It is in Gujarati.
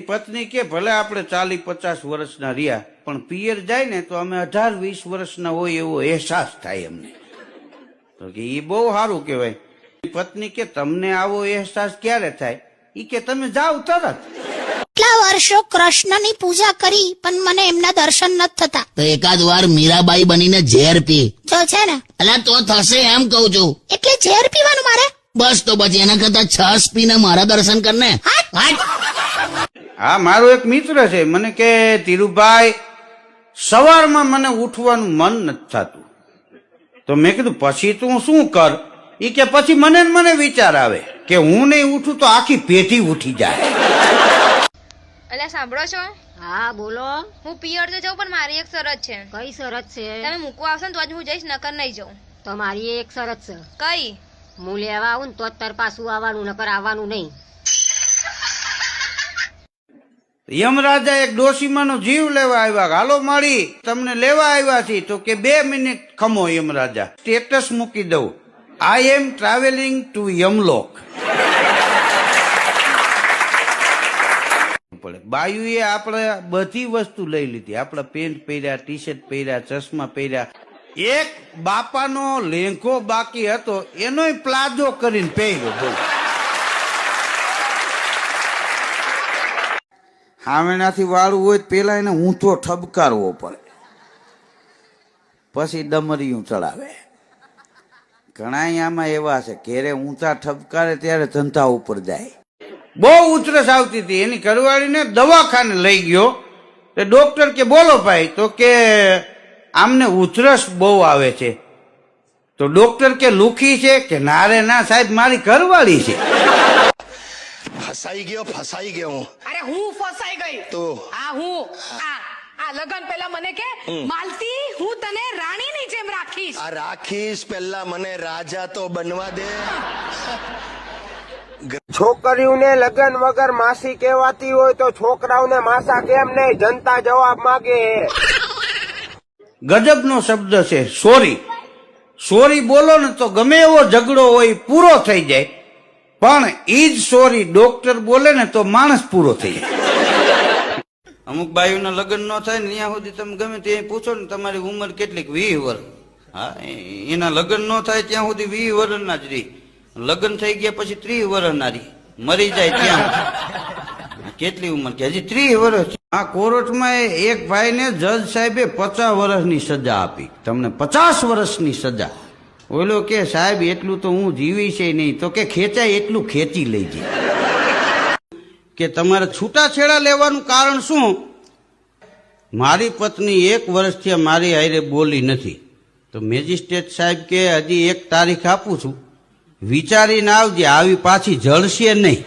પત્ની કે ભલે આપણે 40-50 વર્ષના રહ્યા પણ પિયર જાય ને તો અમે 18-20 વર્ષના હોય એવો અહેસાસ થાય અમને. તો કે એ બહુ સારું કહેવાય. પત્ની કે તમને આવો અહેસાસ ક્યારે થાય? ઈ કે તમે જાઓ તરત. કેટલા વર્ષો કૃષ્ણની પૂજા કરી પણ મને એમના દર્શન નથી થતા. તો એકાદ વાર મીરાબાઈ બનીને ઝેર પી જો છે ને અલા તો થશે એમ કઉ છું. એટલે ઝેર પીવાનું મારે? બસ તો પછી એના કરતા છાસ પીને મારા દર્શન કરને. હા, મારો એક મિત્ર છે, મને કે ધીરુભાઈ સવારમાં મને ઉઠવાનું મન નથી થતું. તો મેં કીધું પછી તું શું કર? ઈ કે પછી મને વિચાર આવે કે હું નહીં ઉઠું તો આખી પેઢી ઉઠી જાય. અલ્યા સાંભળો છો? હા બોલો. હું પિયર તો જાઉં પણ મારી એક શરત છે. કઈ શરત છે? તમે મૂકવા આવશો ને તો જ હું જઈશ, નકર નહીં જાઉં. તો મારી એક શરત છે. કઈ? હું લેવા આવું ને તો જ તાર પાછું આવવાનું, નકર આવવાનું નહીં. યમરાજા એક ડોશીમાનો જીવ લેવા આવ્યા. હાલો માળી તમને લેવા આવ્યા છીએ. તો કે 2 મિનિટ ખમો યમરાજા, સ્ટેટસ મૂકી દઉં. આઈ એમ ટ્રાવેલિંગ ટુ યમલોક. બાયુએ આપણે બધી વસ્તુ લઈ લીધી. આપણા પેન્ટ પહેર્યા, ટી શર્ટ પહેર્યા, ચશ્મા પહેર્યા. એક બાપાનો લેંઘો બાકી હતો, એનોય પ્લાઝો કરીને પહેર્યો. હામેનાથી વાળું હોય પેલા એને ઊંચો ઠબકારવો પડે, પછી ડમરિયું ચડાવે. ઘણા આમાં એવા છે ઘેરે ઊંચા ઠબકારે ત્યારે ધંધા ઉપર જાય. બહુ ઉધરસ આવતી હતી, એની ઘરવાળીને દવાખાને લઈ ગયો. તો ડોક્ટર કે બોલો ભાઈ. તો કે આમને ઉધરસ બહુ આવે છે. તો ડોક્ટર કે લુખી છે? કે ના રે ના સાહેબ, મારી ઘરવાળી છે. ફસાઈ ગયો. અરે હું ફસાઈ ગઈ તો હું આ લગન પહેલા મને કે માલતી હું તને રાણીની જેમ રાખીશ. આ રાખીશ, પહેલા મને રાજા તો બનવા દે. છોકરીઓને લગન વગર માસી કહેવાતી હોય તો છોકરાઓને માસા કેમ નહીં? જનતા જવાબ માંગે. ગજબનો શબ્દ છે સોરી. સોરી બોલો ને તો ગમે એવો ઝઘડો હોય પૂરો થઈ જાય. પણ ઈ જ સોરી ડોક્ટર બોલે ને તો માણસ પૂરો થઈ જાય. અમુક બાયુના લગ્ન ન થાય ને ત્યાં સુધી તમે ગમે તે પૂછો ને તમારી ઉંમર કેટલીક? 20 વર્ષ. હા, એના લગ્ન ન થાય ત્યાં સુધી 20 વર્ષના જ રહી. લગ્ન થઈ ગયા પછી 30 વર્ષના રહી. મરી જાય ત્યાં કેટલી ઉંમર કે? હજી 30 વર્ષ. આ કોર્ટમાં એક ભાઈને જજ સાહેબે 50 વર્ષની સજા આપી. તમને 50 વર્ષની સજા. ઓલો કે સાહેબ એટલું તો હું જીવી છે નહીં. તો કે ખેંચાય એટલું ખેંચી લેજે. કે તમારે છૂટાછેડા લેવાનું કારણ શું? મારી પત્ની 1 વર્ષથી મારી હારે બોલી નથી. તો મેજિસ્ટ્રેટ સાહેબ કે હજી 1 તારીખ આપું છું, વિચારીને આવજે, આવી પાછી જળશે નહીં.